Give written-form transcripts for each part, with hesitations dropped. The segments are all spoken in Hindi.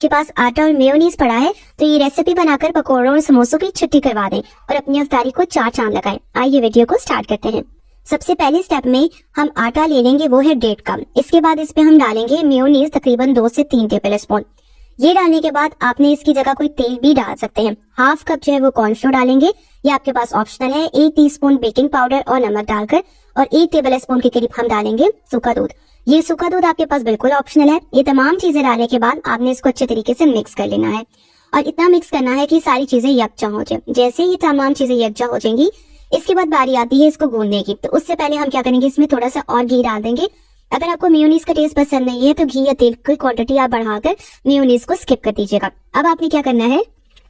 के पास आटा और मेयोनीज पड़ा है तो ये रेसिपी बनाकर पकौड़ों और समोसों की छुट्टी करवा दें और अपनी अफ्तारी को चार चांद लगाएं। आइए वीडियो को स्टार्ट करते हैं। सबसे पहले स्टेप में हम आटा ले लेंगे, वो है 1.5 कप। इसके बाद इस पे हम डालेंगे मेयोनीज तकरीबन 2 से 3 टेबल स्पून। ये डालने के बाद आपने इसकी जगह कोई तेल भी डाल सकते हैं। हाफ कप जो है वो कॉर्नफ्लोर डालेंगे, ये आपके पास ऑप्शनल है। 1 टीस्पून बेकिंग पाउडर और नमक डालकर और 1 टेबल स्पून के करीब हम डालेंगे सूखा दूध। ये सूखा दूध आपके पास बिल्कुल ऑप्शनल है। ये तमाम चीजें डालने के बाद आपने इसको अच्छे तरीके से मिक्स कर लेना है और इतना मिक्स करना है कि सारी चीजें यकजा हो जाए। जैसे ये तमाम चीजें यकजा हो जाएंगी, इसके बाद बारी आती है इसको गूंदने की। तो उससे पहले हम क्या करेंगे, इसमें थोड़ा सा और घी डाल देंगे। अगर आपको मेयोनीज का टेस्ट पसंद नहीं है तो घी या तेल की क्वांटिटी आप बढ़ाकर मेयोनीज को स्किप कर दीजिएगा। अब आपने क्या करना है,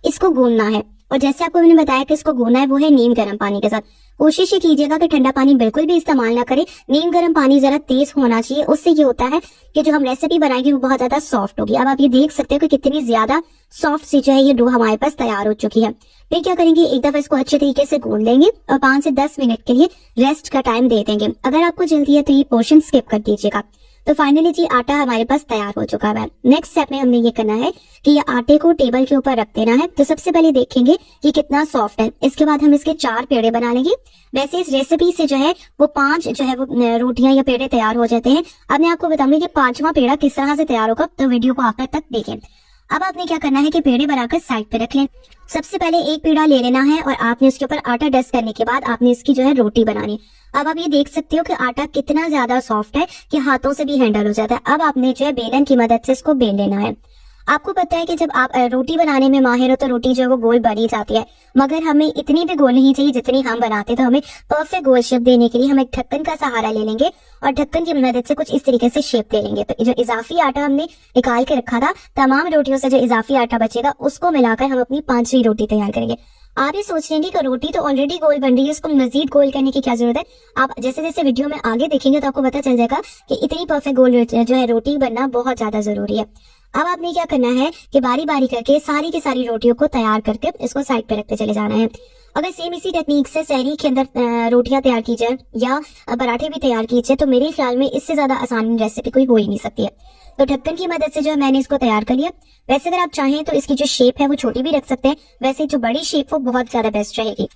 इसको गूंदना है और जैसे आपको मैंने बताया कि इसको गूंदना है वो है नीम गर्म पानी के साथ। कोशिश ये कीजिएगा कि ठंडा पानी बिल्कुल भी इस्तेमाल ना करें। नीम गर्म पानी जरा तेज होना चाहिए, उससे ये होता है कि जो हम रेसिपी बनाएंगे वो बहुत ज्यादा सॉफ्ट होगी। अब आप ये देख सकते हो कि कितनी ज्यादा सॉफ्ट सी जो है ये डो हमारे पास तैयार हो चुकी है। फिर क्या करेंगे, एक दफा इसको अच्छे तरीके से गूंद लेंगे और 5 से 10 मिनट के लिए रेस्ट का टाइम दे देंगे। अगर आपको जल्दी है तो ये पोर्शन स्किप कर दीजिएगा। तो फाइनली जी आटा हमारे पास तैयार हो चुका है। नेक्स्ट स्टेप में हमने ये करना है कि ये आटे को टेबल के ऊपर रख देना है। तो सबसे पहले देखेंगे कि कितना सॉफ्ट है। इसके बाद हम इसके 4 पेड़े बना लेंगे। वैसे इस रेसिपी से जो है वो 5 जो है वो रोटियां या पेड़े तैयार हो जाते हैं। अब मैं आपको बताऊंगी कि 5वां पेड़ा किस तरह से तैयार होगा, तो वीडियो को आखिर तक देखें। अब आपने क्या करना है कि पेड़े बनाकर साइड पे रख लें। सबसे पहले एक पेड़ा ले लेना है और आपने उसके ऊपर आटा डस्ट करने के बाद आपने इसकी जो है रोटी बनानी। अब आप ये देख सकते हो कि आटा कितना ज्यादा सॉफ्ट है कि हाथों से भी हैंडल हो जाता है। अब आपने जो है बेलन की मदद से इसको बेल लेना है। आपको पता है कि जब आप रोटी बनाने में माहिर हो तो रोटी जो है वो गोल बनी जाती है, मगर हमें इतनी भी गोल नहीं चाहिए जितनी हम बनाते। तो हमें परफेक्ट गोल शेप देने के लिए हम एक ढक्कन का सहारा ले लेंगे और ढक्कन की मदद से कुछ इस तरीके से शेप दे लेंगे। तो जो इजाफी आटा हमने निकाल के रखा था, तमाम रोटियों से जो इजाफी आटा बचेगा उसको मिलाकर हम अपनी 5वीं रोटी तैयार करेंगे। आप ये सोच लेंगे कि रोटी तो ऑलरेडी गोल बन रही है, इसको मजीद गोल करने की क्या जरूरत है। आप जैसे जैसे वीडियो में आगे देखेंगे तो आपको पता चल जाएगा कि इतनी परफेक्ट गोल जो है रोटी बनना बहुत ज्यादा जरूरी है। अब आपने क्या करना है कि बारी बारी करके सारी की सारी रोटियों को तैयार करके इसको साइड पे रखते चले जाना है। अगर सेम इसी टेक्निक से सहरी के अंदर रोटियां तैयार की जाए या पराठे भी तैयार कीजिए तो मेरे ख्याल में इससे ज्यादा आसान रेसिपी कोई हो ही नहीं सकती है। तो ढक्कन की मदद से जो है मैंने इसको तैयार कर लिया। वैसे अगर आप चाहें तो इसकी जो शेप है वो छोटी भी रख सकते हैं, वैसे जो बड़ी शेप वो बहुत ज्यादा बेस्ट रहेगी।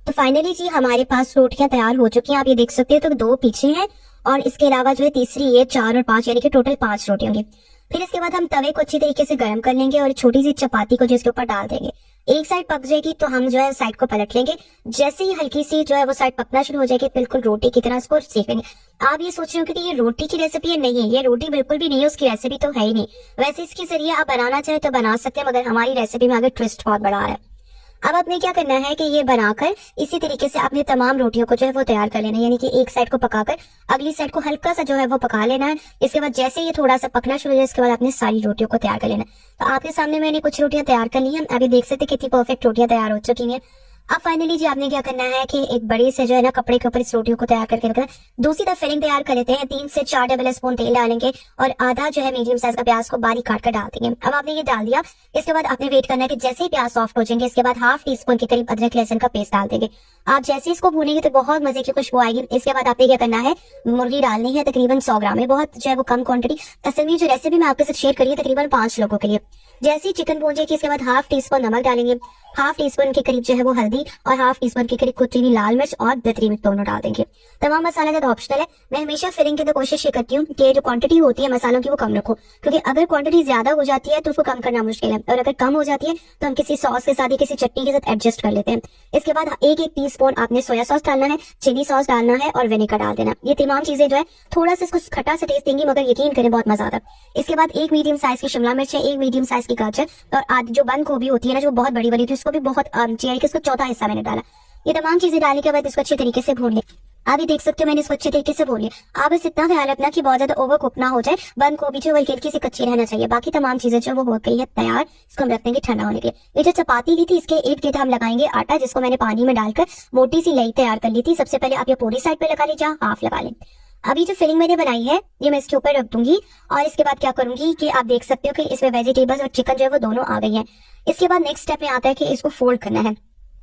तो फाइनली जी हमारे पास रोटियां तैयार हो चुकी हैं। आप ये देख सकते हैं तो 2 पीछे हैं और इसके अलावा जो है तीसरी ये 4 और 5 यानी कि टोटल 5 रोटी होंगी। फिर इसके बाद हम तवे को अच्छी तरीके से गर्म कर लेंगे और छोटी सी चपाती को जो इसके ऊपर डाल देंगे। एक साइड पक जाएगी तो हम जो है साइड को पलट लेंगे। जैसे ही हल्की सी जो है वो साइड पकना शुरू हो जाएगी बिल्कुल रोटी की तरह इसको सेकेंगे। आप ये सोच रहे हो कि ये रोटी की रेसिपी है, नहीं है, ये रोटी बिल्कुल भी नहीं है, उसकी रेसिपी तो है ही नहीं। वैसे इसके जरिए आप बनाना चाहे तो बना सकते हैं, मगर हमारी रेसिपी में आगे ट्विस्ट बहुत बड़ा है। अब आपने क्या करना है कि ये बनाकर इसी तरीके से आपने तमाम रोटियों को जो है वो तैयार कर लेना है, यानी कि एक साइड को पकाकर अगली साइड को हल्का सा जो है वो पका लेना है। इसके बाद जैसे ये थोड़ा सा पकना शुरू हो जाए इसके बाद आपने सारी रोटियों को तैयार कर लेना है। तो आपके सामने मैंने कुछ रोटियां तैयार कर ली हैं। अभी देख सकते कितनी परफेक्ट रोटियां तैयार हो चुकी हैं। अब फाइनली जी आपने क्या करना है कि एक बड़े से जो है ना कपड़े के ऊपर इस रोटियों को तैयार करके रखना है। दूसरी तरफ फिलिंग तैयार कर लेते हैं। 3 से 4 टेबल स्पून तेल डालेंगे और आधा जो है मीडियम साइज का प्याज को बारीक काट कर डाल देंगे। अब आपने ये डाल दिया। इसके बाद आपने वेट करना है कि जैसे ही प्याज सॉफ्ट हो जाएंगे इसके बाद हाफ टी स्पून के करीब अदरक लहसुन का पेस्ट डाल देंगे। आप जैसे इसको भूनेंगे तो बहुत मजे की खुशबू आएगी। इसके बाद आपने क्या करना है, मुर्गी डालनी है तकरीबन 100 ग्राम है, बहुत जो है वो कम क्वांटिटी। असल में जो रेसिपी मैं आपके साथ शेयर करी है तकरीबन 5 लोगों के लिए। जैसे ही चिकन भून जाएगी इसके बाद हाफ टी स्पून नमक डालेंगे, हाफ टी स्पून के करीब जो है वो हल्दी और हाफ टी स्पून के करीब कुटी हुई लाल मिर्च और दतरी मिर्च दोनों डाल देंगे। तमाम मसाला का ऑप्शनल है। मैं हमेशा फिलिंग की तो कोशिश ये करती हूँ कि जो क्वांटिटी होती है मसालों की वो कम रखो, क्योंकि अगर क्वांटिटी ज्यादा हो जाती है तो उसको कम करना मुश्किल है और अगर कम हो जाती है तो हम किसी सॉस के साथ या किसी चटनी के साथ एडजस्ट कर लेते हैं। इसके बाद एक टी स्पून आपने सोया सॉस डालना है, चिली सॉस डालना है और विनेगर डाल देना। ये तमाम चीजें जो है थोड़ा सा इसको खट्टा सा टेस्ट देंगी, मगर यकीन करें बहुत मजा आता है। इसके बाद एक मीडियम साइज की शिमला मिर्च है, एक मीडियम साइज की गाजर और आधी जो बंद गोभी होती है ना जो बहुत बड़ी बड़ी थी उसको भी बहुत चियर के इसको चौथा हिस्सा मैंने डाला। ये तमाम चीजें डालने के बाद इसको अच्छे तरीके से भून ले। आप ये देख सकते हो मैंने इसको अच्छे तरीके से भून लिया। आप बस इतना ख्याल रखना कि बहुत ज्यादा ओवर कुक ना हो जाए, बंद गोभी जो हल्की हल्की सी कच्ची रहना चाहिए। बाकी तमाम चीजें जो वो हो गई है तैयार। इसको हम रख देंगे ठंडा होने के लिए। ये जो चपाती ली थी इसके इर्द गिर्द हम लगाएंगे आटा, जिसको मैंने पानी में डालकर मोटी सी लई तैयार कर ली थी। सबसे पहले आप ये पूरी साइड पे लगा लीजिए, हाफ लगा लें। अभी जो फिलिंग मैंने बनाई है ये मैं इसके ऊपर रख दूंगी और इसके बाद क्या करूंगी कि आप देख सकते हो कि इसमें वेजिटेबल्स और चिकन जो है वो दोनों आ गई हैं। इसके बाद नेक्स्ट स्टेप में आता है कि इसको फोल्ड करना है।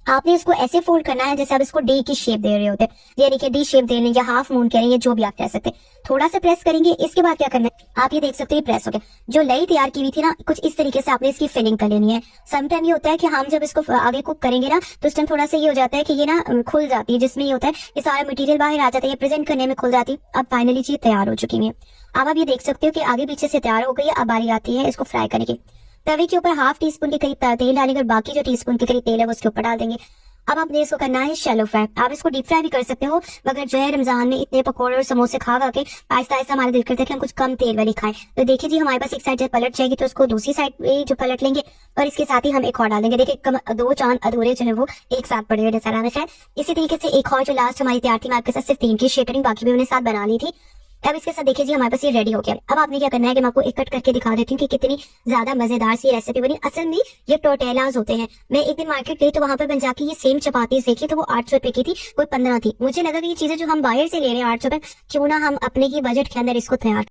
आपने इसको ऐसे फोल्ड करना है जैसे आप इसको डी की शेप दे रहे होते हैं, यानी कि डी शेप दे रहे हैं या हाफ मून कह रहे हैं, जो भी आप कह सकते हैं। थोड़ा सा प्रेस करेंगे, इसके बाद क्या करना है आप ये देख सकते हैं प्रेस हो गया। जो लई तैयार की हुई थी ना, कुछ इस तरीके से आपने इसकी फिलिंग कर लेनी है। समटाइम ये होता है कि हम जब इसको आगे कुक करेंगे ना, तो उस टाइम थोड़ा सा ये हो जाता है कि ये ना खुल जाती है, जिसमें ये होता है ये सारा मटेरियल बाहर आ जाता है, ये प्रेजेंट करने में खुल जाती है। अब फाइनली चीज तैयार हो चुकी है। अब आप ये देख सकते हो कि आगे पीछे से तैयार हो गई है। अब बारी आती है इसको फ्राई करने की। तवे के ऊपर हाफ टी स्पून के करीब तेल डालेंगे और बाकी जो टीस्पून के करीब तेल है वो उसके ऊपर डाल देंगे। अब आपने इसको करना है शैलो फ्राई। आप इसको डीप फ्राई भी कर सकते हो, मगर जो है रमजान में इतने पकौड़े और समोसे खा के आहिस्ता आहिस्ता हमारा दिल करता है कि हम कुछ कम तेल वाली खाएं। तो देखिए जी, हमारे पास एक साइड जब पलट जाएगी तो उसको दूसरी साइड पे जो पलट लेंगे और इसके साथ ही हम एक और डाल देंगे। देखिए दो चांद अधूरे जो है वो एक साथ पड़े हुए नजर आ रहे हैं। इसी तरीके से एक और जो लास्ट हमारी तैयार थी, मैं आपके साथ सिर्फ 3 की शेयर करेंगे, बाकी भी मैंने साथ बना ली थी। अब इसके साथ देखिए जी, हमारे पास ये रेडी हो गया। अब आपने क्या करना है कि मैं आपको एक कट करके दिखा देती हूँ कि कितनी ज्यादा मजेदार सी रेसिपी बनी। असल में ये टोटेलाज होते हैं। मैं एक दिन मार्केट गई तो वहां पर बन जाके ये सेम चपाती देखी तो वो 800 रुपए की थी, कोई 15 थी। मुझे लगा कि ये चीजें जो हम बाहर से ले रहे हैं 800 रुपए, क्यों ना हम अपने ही बजट के अंदर इसको तैयार